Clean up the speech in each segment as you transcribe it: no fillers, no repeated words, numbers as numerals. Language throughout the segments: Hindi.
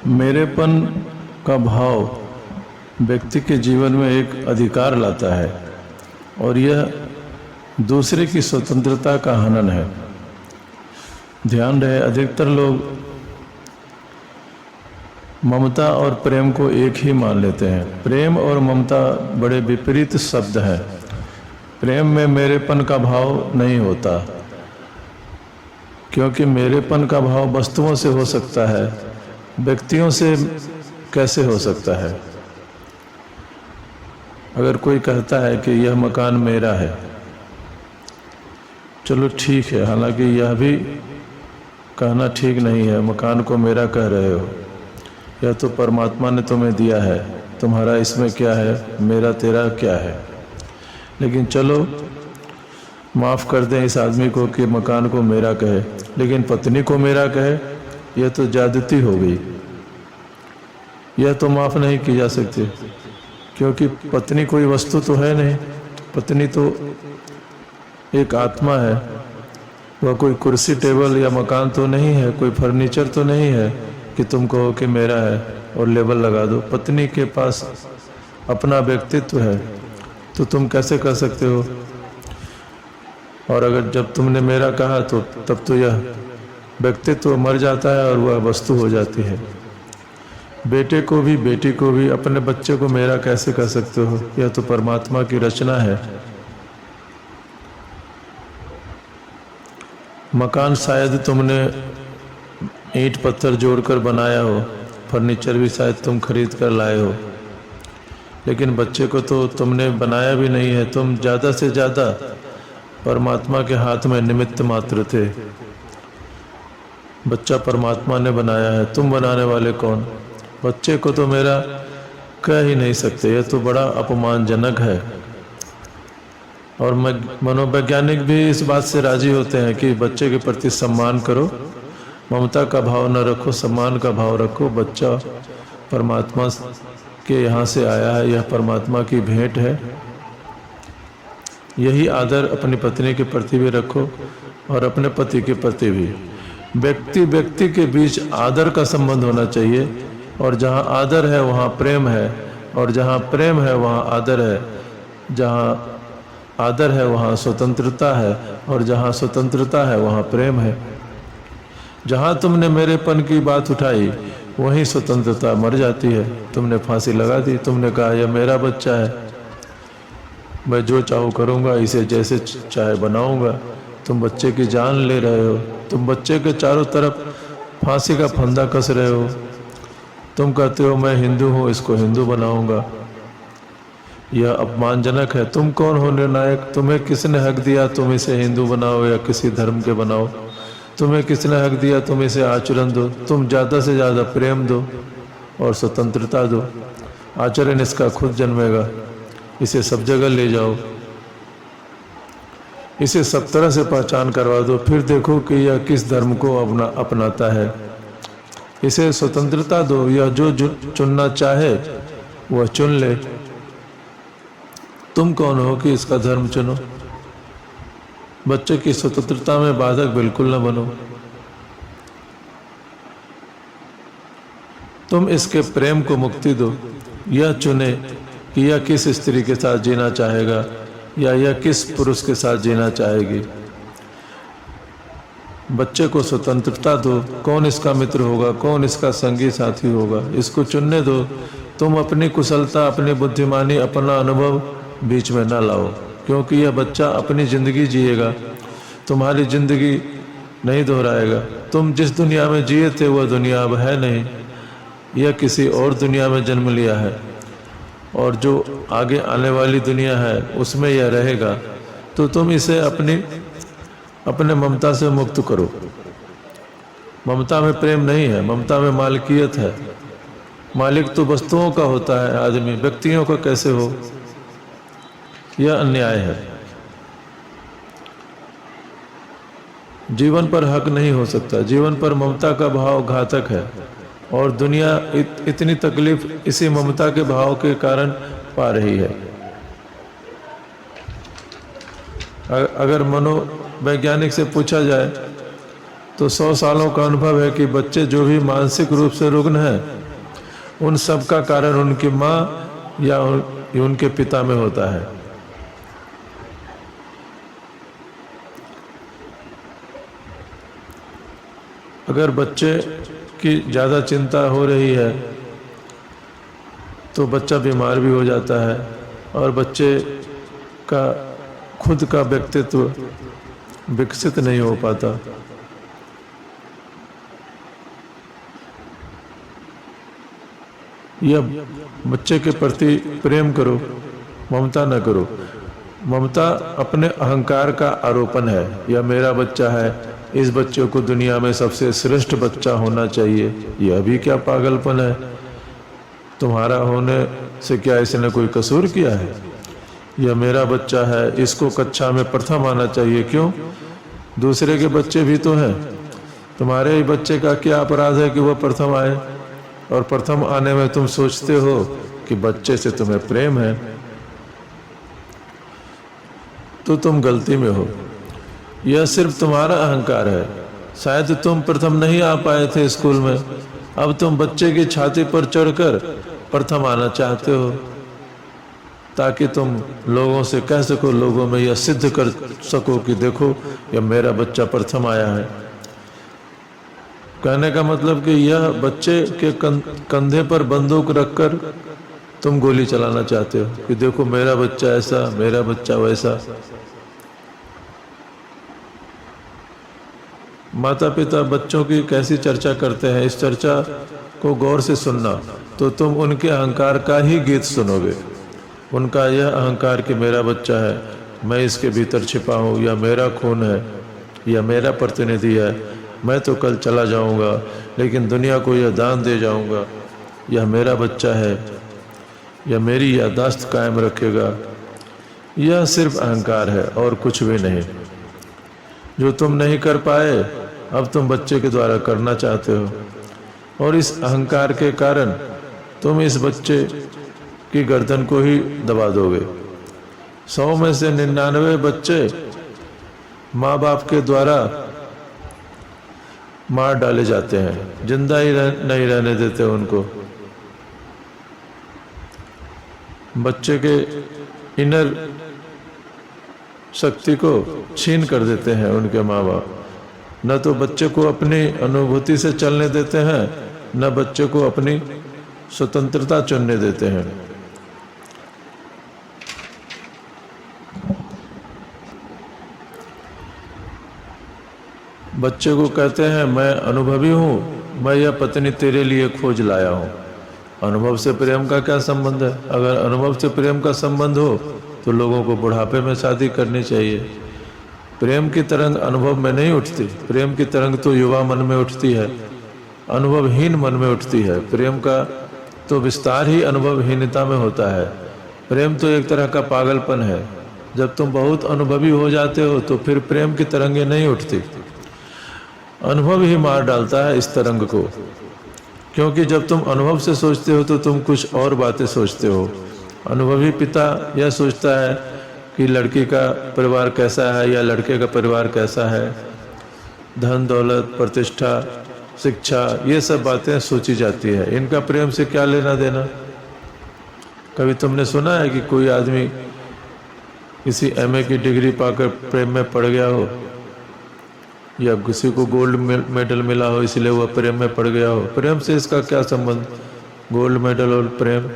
मेरेपन का भाव व्यक्ति के जीवन में एक अधिकार लाता है और यह दूसरे की स्वतंत्रता का हनन है। ध्यान रहे, अधिकतर लोग ममता और प्रेम को एक ही मान लेते हैं। प्रेम और ममता बड़े विपरीत शब्द हैं। प्रेम में मेरेपन का भाव नहीं होता, क्योंकि मेरेपन का भाव वस्तुओं से हो सकता है, व्यक्तियों से कैसे हो सकता है। अगर कोई कहता है कि यह मकान मेरा है, चलो ठीक है, हालांकि यह भी कहना ठीक नहीं है। मकान को मेरा कह रहे हो, यह तो परमात्मा ने तुम्हें दिया है, तुम्हारा इसमें क्या है, मेरा तेरा क्या है। लेकिन चलो माफ़ कर दें इस आदमी को कि मकान को मेरा कहे, लेकिन पत्नी को मेरा कहे, यह तो ज्यादती हो गई। यह तो माफ़ नहीं की जा सकती, क्योंकि पत्नी कोई वस्तु तो है नहीं। पत्नी तो एक आत्मा है। वह कोई कुर्सी टेबल या मकान तो नहीं है, कोई फर्नीचर तो नहीं है कि तुम कहो कि मेरा है और लेबल लगा दो। पत्नी के पास अपना व्यक्तित्व है, तो तुम कैसे कर सकते हो। और अगर जब तुमने मेरा कहा तो तब तो यह व्यक्तित्व मर जाता है और वह वस्तु हो जाती है। बेटे को भी बेटी को भी अपने बच्चे को मेरा कैसे कह सकते हो, यह तो परमात्मा की रचना है। मकान शायद तुमने ईंट पत्थर जोड़कर बनाया हो, फर्नीचर भी शायद तुम खरीद कर लाए हो, लेकिन बच्चे को तो तुमने बनाया भी नहीं है। तुम ज़्यादा से ज़्यादा परमात्मा के हाथ में निमित्त मात्र थे। बच्चा परमात्मा ने बनाया है, तुम बनाने वाले कौन। बच्चे को तो मेरा कह ही नहीं सकते, यह तो बड़ा अपमानजनक है। और मनोवैज्ञानिक भी इस बात से राजी होते हैं कि बच्चे के प्रति सम्मान करो, ममता का भाव न रखो, सम्मान का भाव रखो। बच्चा परमात्मा के यहाँ से आया है, यह परमात्मा की भेंट है। यही आदर अपनी पत्नी के प्रति भी रखो और अपने पति के प्रति भी। व्यक्ति व्यक्ति के बीच आदर का संबंध होना चाहिए, और जहाँ आदर है वहाँ प्रेम है, और जहाँ प्रेम है वहाँ आदर है। जहाँ आदर है वहाँ स्वतंत्रता है, और जहाँ स्वतंत्रता है वहाँ प्रेम है। जहाँ तुमने मेरेपन की बात उठाई वहीं स्वतंत्रता मर जाती है। तुमने फांसी लगा दी, तुमने कहा यह मेरा बच्चा है, मैं जो चाहूँ करूँगा, इसे जैसे चाहे बनाऊँगा। तुम बच्चे की जान ले रहे हो, तुम बच्चे के चारों तरफ फांसी का फंदा कस रहे हो। तुम कहते हो मैं हिंदू हूँ, इसको हिंदू बनाऊँगा। यह अपमानजनक है। तुम कौन हो निर्णायक। तुम्हें किसने हक दिया तुम इसे हिंदू बनाओ या किसी धर्म के बनाओ। तुम्हें किसने हक दिया तुम इसे आचरण दो। तुम ज़्यादा से ज़्यादा प्रेम दो और स्वतंत्रता दो। आचरण इसका खुद जन्मेगा। इसे सब जगह ले जाओ, इसे सब तरह से पहचान करवा दो, फिर देखो कि यह किस धर्म को अपनाता है। इसे स्वतंत्रता दो, यह जो चुनना चाहे वह चुन ले। तुम कौन हो कि इसका धर्म चुनो। बच्चे की स्वतंत्रता में बाधक बिल्कुल न बनो। तुम इसके प्रेम को मुक्ति दो। यह चुने कि यह किस स्त्री के साथ जीना चाहेगा या यह किस पुरुष के साथ जीना चाहेगी। बच्चे को स्वतंत्रता दो, कौन इसका मित्र होगा, कौन इसका संगी साथी होगा, इसको चुनने दो। तुम अपनी कुशलता, अपनी बुद्धिमानी, अपना अनुभव बीच में ना लाओ, क्योंकि यह बच्चा अपनी ज़िंदगी जिएगा, तुम्हारी ज़िंदगी नहीं दोहराएगा। तुम जिस दुनिया में जिए थे वह दुनिया अब है नहीं, यह किसी और दुनिया में जन्म लिया है, और जो आगे आने वाली दुनिया है उसमें यह रहेगा। तो तुम इसे अपने ममता से मुक्त करो। ममता में प्रेम नहीं है, ममता में मालिकियत है। मालिक तो वस्तुओं का होता है, आदमी व्यक्तियों का कैसे हो। यह अन्याय है। जीवन पर हक नहीं हो सकता। जीवन पर ममता का भाव घातक है, और दुनिया इतनी तकलीफ इसी ममता के भाव के कारण पा रही है। अगर मनोवैज्ञानिक से पूछा जाए तो 100 सालों का अनुभव है कि बच्चे जो भी मानसिक रूप से रुग्ण हैं उन सब का कारण उनकी माँ या उनके पिता में होता है। अगर बच्चे की ज़्यादा चिंता हो रही है तो बच्चा बीमार भी हो जाता है और बच्चे का खुद का व्यक्तित्व विकसित नहीं हो पाता। या बच्चे के प्रति प्रेम करो, ममता न करो। ममता अपने अहंकार का आरोपण है। यह मेरा बच्चा है, इस बच्चे को दुनिया में सबसे श्रेष्ठ बच्चा होना चाहिए। यह भी क्या पागलपन है? तुम्हारा होने से क्या इसने कोई कसूर किया है? यह मेरा बच्चा है, इसको कक्षा में प्रथम आना चाहिए। क्यों? दूसरे के बच्चे भी तो हैं। तुम्हारे ही बच्चे का क्या अपराध है कि वह प्रथम आए? और प्रथम आने में तुम सोचते हो कि बच्चे से तुम्हें प्रेम है, तो तुम गलती में हो। यह सिर्फ तुम्हारा अहंकार है। शायद तुम प्रथम नहीं आ पाए थे स्कूल में, अब तुम बच्चे की छाती पर चढ़कर प्रथम आना चाहते हो ताकि तुम लोगों से कह सको, लोगों में यह सिद्ध कर सको कि देखो यह मेरा बच्चा प्रथम आया है। कहने का मतलब कि यह बच्चे के कंधे पर बंदूक रखकर तुम गोली चलाना चाहते हो कि देखो मेरा बच्चा ऐसा, मेरा बच्चा वैसा। माता पिता बच्चों की कैसी चर्चा करते हैं, इस चर्चा को गौर से सुनना तो तुम उनके अहंकार का ही गीत सुनोगे। उनका यह अहंकार कि मेरा बच्चा है, मैं इसके भीतर छिपा हूँ, या मेरा खून है, या मेरा प्रतिनिधि है, मैं तो कल चला जाऊँगा लेकिन दुनिया को यह दान दे जाऊँगा, यह मेरा बच्चा है, यह मेरी याददाश्त कायम रखेगा। यह सिर्फ अहंकार है और कुछ भी नहीं। जो तुम नहीं कर पाए अब तुम बच्चे के द्वारा करना चाहते हो, और इस अहंकार के कारण तुम इस बच्चे की गर्दन को ही दबा दोगे। 100 में से 99 बच्चे माँ बाप के द्वारा मार डाले जाते हैं, जिंदा ही नहीं रहने देते उनको। बच्चे के इनर शक्ति को छीन कर देते हैं उनके माँ बाप। न तो बच्चे को अपनी अनुभूति से चलने देते हैं, न बच्चे को अपनी स्वतंत्रता चुनने देते हैं। बच्चे को कहते हैं मैं अनुभवी हूँ, मैं यह पत्नी तेरे लिए खोज लाया हूँ। अनुभव से प्रेम का क्या संबंध है? अगर अनुभव से प्रेम का संबंध हो तो लोगों को बुढ़ापे में शादी करनी चाहिए। प्रेम की तरंग अनुभव में नहीं उठती, प्रेम की तरंग तो युवा मन में उठती है, अनुभवहीन मन में उठती है। प्रेम का तो विस्तार ही अनुभवहीनता में होता है। प्रेम तो एक तरह का पागलपन है। जब तुम बहुत अनुभवी हो जाते हो तो फिर प्रेम की तरंगें नहीं उठती, अनुभव ही मार डालता है इस तरंग को। क्योंकि जब तुम अनुभव से सोचते हो तो तुम कुछ और बातें सोचते हो। अनुभवी पिता यह सोचता है कि लड़की का परिवार कैसा है या लड़के का परिवार कैसा है, धन दौलत, प्रतिष्ठा, शिक्षा, ये सब बातें सोची जाती है। इनका प्रेम से क्या लेना देना? कभी तुमने सुना है कि कोई आदमी किसी एमए की डिग्री पाकर प्रेम में पड़ गया हो, या किसी को गोल्ड मेडल मिला हो इसलिए वह प्रेम में पड़ गया हो? प्रेम से इसका क्या संबंध? गोल्ड मेडल और प्रेम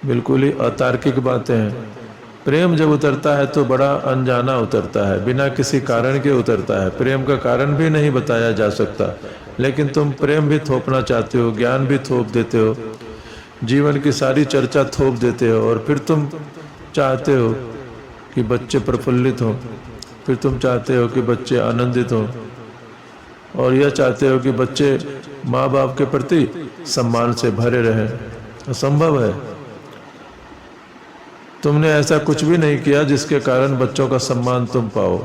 बिल्कुल ही अतार्किक बातें हैं। प्रेम जब उतरता है तो बड़ा अनजाना उतरता है, बिना किसी कारण के उतरता है। प्रेम का कारण भी नहीं बताया जा सकता, लेकिन तुम प्रेम भी थोपना चाहते हो, ज्ञान भी थोप देते हो, जीवन की सारी चर्चा थोप देते हो, और फिर तुम चाहते हो कि बच्चे प्रफुल्लित हों, फिर तुम चाहते हो कि बच्चे आनंदित हों, और यह चाहते हो कि बच्चे माँ बाप के प्रति सम्मान से भरे रहें। असंभव है। तुमने ऐसा कुछ भी नहीं किया जिसके कारण बच्चों का सम्मान तुम पाओ।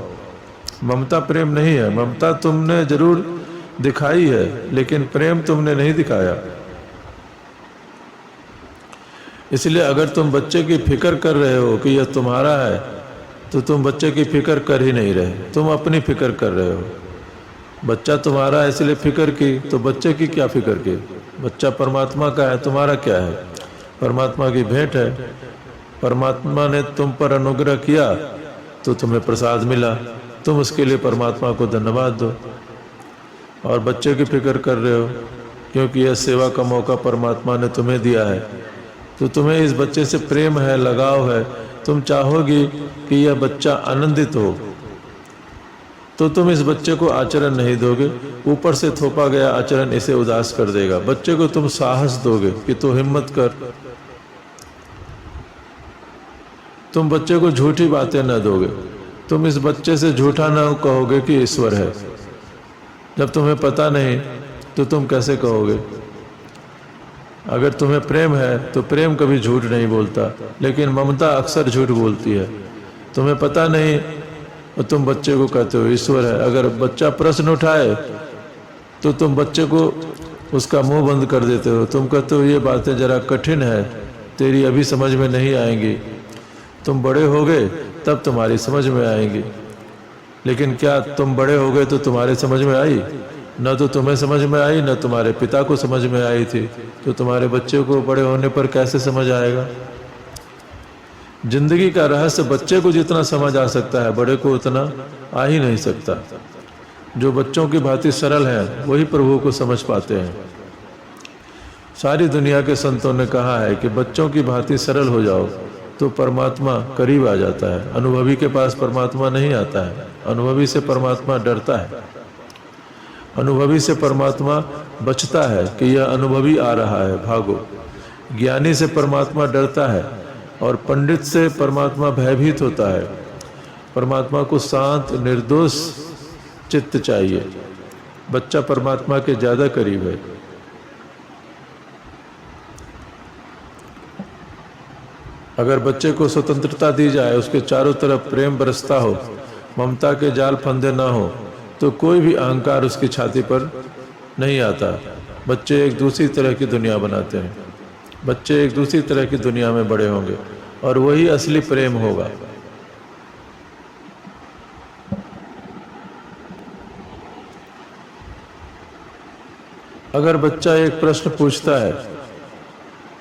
ममता प्रेम नहीं है। ममता तुमने जरूर दिखाई है, लेकिन प्रेम तुमने नहीं दिखाया। इसलिए अगर तुम बच्चे की फिक्र कर रहे हो कि यह तुम्हारा है, तो तुम बच्चे की फिक्र कर ही नहीं रहे, तुम अपनी फिक्र कर रहे हो। बच्चा तुम्हारा है इसलिए फिक्र की, तो बच्चे की क्या फिक्र की? बच्चा परमात्मा का है, तुम्हारा क्या है? परमात्मा की भेंट है। परमात्मा ने तुम पर अनुग्रह किया तो तुम्हें प्रसाद मिला, तुम उसके लिए परमात्मा को धन्यवाद दो। और बच्चे की फिक्र कर रहे हो क्योंकि यह सेवा का मौका परमात्मा ने तुम्हें दिया है, तो तुम्हें इस बच्चे से प्रेम है, लगाव है, तुम चाहोगी कि यह बच्चा आनंदित हो, तो तुम इस बच्चे को आचरण नहीं दोगे। ऊपर से थोपा गया आचरण इसे उदास कर देगा। बच्चे को तुम साहस दोगे कि तू हिम्मत कर। तुम बच्चे को झूठी बातें न दोगे। तुम इस बच्चे से झूठा न कहोगे कि ईश्वर है। जब तुम्हें पता नहीं तो तुम कैसे कहोगे? अगर तुम्हें प्रेम है तो प्रेम कभी झूठ नहीं बोलता, लेकिन ममता अक्सर झूठ बोलती है। तुम्हें पता नहीं और तुम बच्चे को कहते हो ईश्वर है। अगर बच्चा प्रश्न उठाए तो तुम बच्चे को उसका मुंह बंद कर देते हो। तुम कहते हो ये बातें जरा कठिन है, तेरी अभी समझ में नहीं आएंगी, तुम बड़े हो गए तब तुम्हारी समझ में आएंगी। लेकिन क्या तुम बड़े हो गए तो तुम्हारे समझ में आई? न तो तुम्हें समझ में आई, न तुम्हारे पिता को समझ में आई थी, तो तुम्हारे बच्चे को बड़े होने पर कैसे समझ आएगा? जिंदगी का रहस्य बच्चे को जितना समझ आ सकता है, बड़े को उतना आ ही नहीं सकता। जो बच्चों की भांति सरल है वही प्रभु को समझ पाते हैं। सारी दुनिया के संतों ने कहा है कि बच्चों की भांति सरल हो जाओ तो परमात्मा करीब आ जाता है। अनुभवी के पास परमात्मा नहीं आता है, अनुभवी से परमात्मा डरता है। अनुभवी से परमात्मा बचता है कि यह अनुभवी आ रहा है, भागो। ज्ञानी से परमात्मा डरता है और पंडित से परमात्मा भयभीत होता है। परमात्मा को शांत निर्दोष चित्त चाहिए। बच्चा परमात्मा के ज्यादा करीब है। अगर बच्चे को स्वतंत्रता दी जाए, उसके चारों तरफ प्रेम बरसता हो, ममता के जाल फंदे ना हो, तो कोई भी अहंकार उसकी छाती पर नहीं आता। बच्चे एक दूसरी तरह की दुनिया बनाते हैं। बच्चे एक दूसरी तरह की दुनिया में बड़े होंगे और वही असली प्रेम होगा। अगर बच्चा एक प्रश्न पूछता है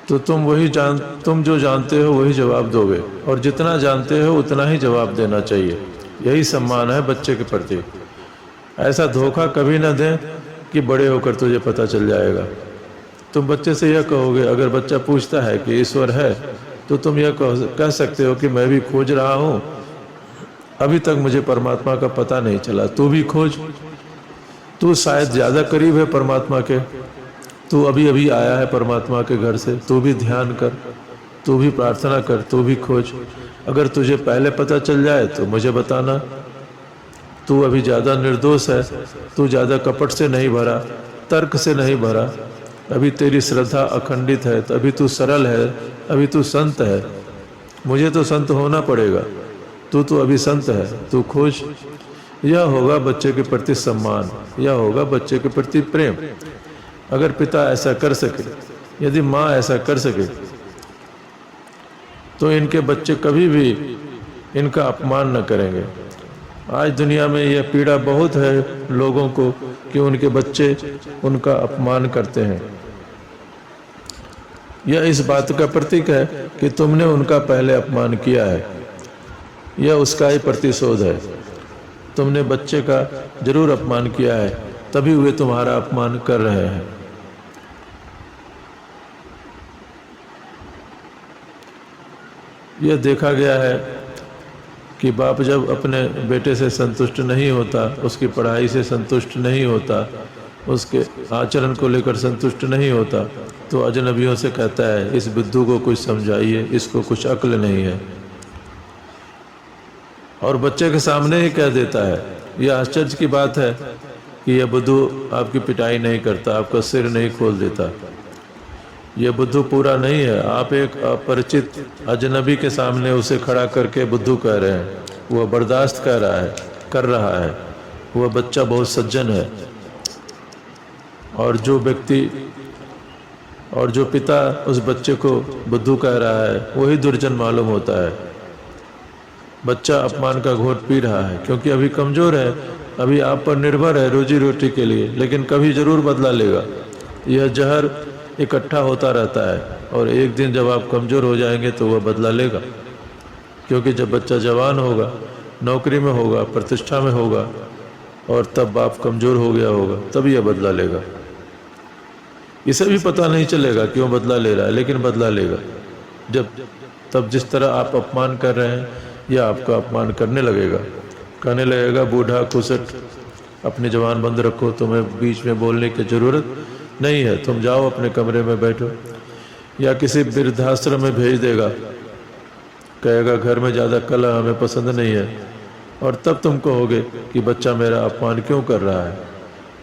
तो तुम जो जानते हो वही जवाब दोगे, और जितना जानते हो उतना ही जवाब देना चाहिए। यही सम्मान है बच्चे के प्रति। ऐसा धोखा कभी न दें कि बड़े होकर तुझे पता चल जाएगा। तुम बच्चे से यह कहोगे, अगर बच्चा पूछता है कि ईश्वर है, तो तुम यह कह सकते हो कि मैं भी खोज रहा हूँ, अभी तक मुझे परमात्मा का पता नहीं चला, तू भी खोज। तू शायद ज्यादा करीब है परमात्मा के, तू अभी अभी आया है परमात्मा के घर से, तू भी ध्यान कर, तू भी प्रार्थना कर, तू भी खोज। अगर तुझे पहले पता चल जाए तो मुझे बताना। तू अभी ज़्यादा निर्दोष है, तू ज़्यादा कपट से नहीं भरा, तर्क से नहीं भरा, अभी तेरी श्रद्धा अखंडित है, अभी तू सरल है, अभी तू संत है। मुझे तो संत होना पड़ेगा, तू तो अभी संत है, तू खोज। यह होगा बच्चे के प्रति सम्मान, यह होगा बच्चे के प्रति प्रेम। अगर पिता ऐसा कर सके, यदि माँ ऐसा कर सके, तो इनके बच्चे कभी भी इनका अपमान न करेंगे। आज दुनिया में यह पीड़ा बहुत है लोगों को कि उनके बच्चे उनका अपमान करते हैं। यह इस बात का प्रतीक है कि तुमने उनका पहले अपमान किया है। यह उसका ही प्रतिशोध है। तुमने बच्चे का जरूर अपमान किया है, तभी वे तुम्हारा अपमान कर रहे हैं। यह देखा गया है कि बाप जब अपने बेटे से संतुष्ट नहीं होता, उसकी पढ़ाई से संतुष्ट नहीं होता, उसके आचरण को लेकर संतुष्ट नहीं होता, तो अजनबियों से कहता है, इस बुद्धू को कुछ समझाइए, इसको कुछ अक्ल नहीं है। और बच्चे के सामने ही कह देता है। यह आश्चर्य की बात है कि यह बुद्धू आपकी पिटाई नहीं करता, आपका सिर नहीं खोल देता। यह बुद्धू पूरा नहीं है। आप एक अपरिचित अजनबी के सामने उसे खड़ा करके बुद्धू कह रहे हैं, वह बर्दाश्त कर रहा है। वह बच्चा बहुत सज्जन है। और जो पिता उस बच्चे को बुद्धू कह रहा है, वही दुर्जन मालूम होता है। बच्चा अपमान का घोट पी रहा है क्योंकि अभी कमजोर है, अभी आप पर निर्भर है रोजी रोटी के लिए, लेकिन कभी जरूर बदला लेगा। यह जहर इकट्ठा होता रहता है और एक दिन जब आप कमज़ोर हो जाएंगे तो वह बदला लेगा। क्योंकि जब बच्चा जवान होगा, नौकरी में होगा, प्रतिष्ठा में होगा और तब बाप कमज़ोर हो गया होगा, तब यह बदला लेगा। इसे भी पता नहीं चलेगा क्यों बदला ले रहा है, लेकिन बदला लेगा। तब जिस तरह आप अपमान कर रहे हैं यह आपका अपमान करने लगेगा, कहने लगेगा बूढ़ा कुसट, अपनी जबान बंद रखो, तुम्हें बीच में बोलने की ज़रूरत नहीं है, तुम जाओ अपने कमरे में बैठो। या किसी वृद्धाश्रम में भेज देगा, कहेगा घर में ज़्यादा कलह हमें पसंद नहीं है, और तब तुम कहोगे कि बच्चा मेरा अपमान क्यों कर रहा है,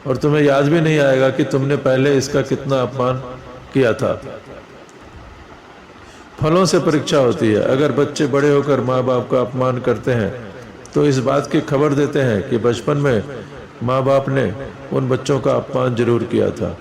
और तुम्हें याद भी नहीं आएगा कि तुमने पहले इसका कितना अपमान किया था। फलों से परीक्षा होती है। अगर बच्चे बड़े होकर माँ बाप का अपमान करते हैं तो इस बात की खबर देते हैं कि बचपन में माँ बाप ने उन बच्चों का अपमान जरूर किया था।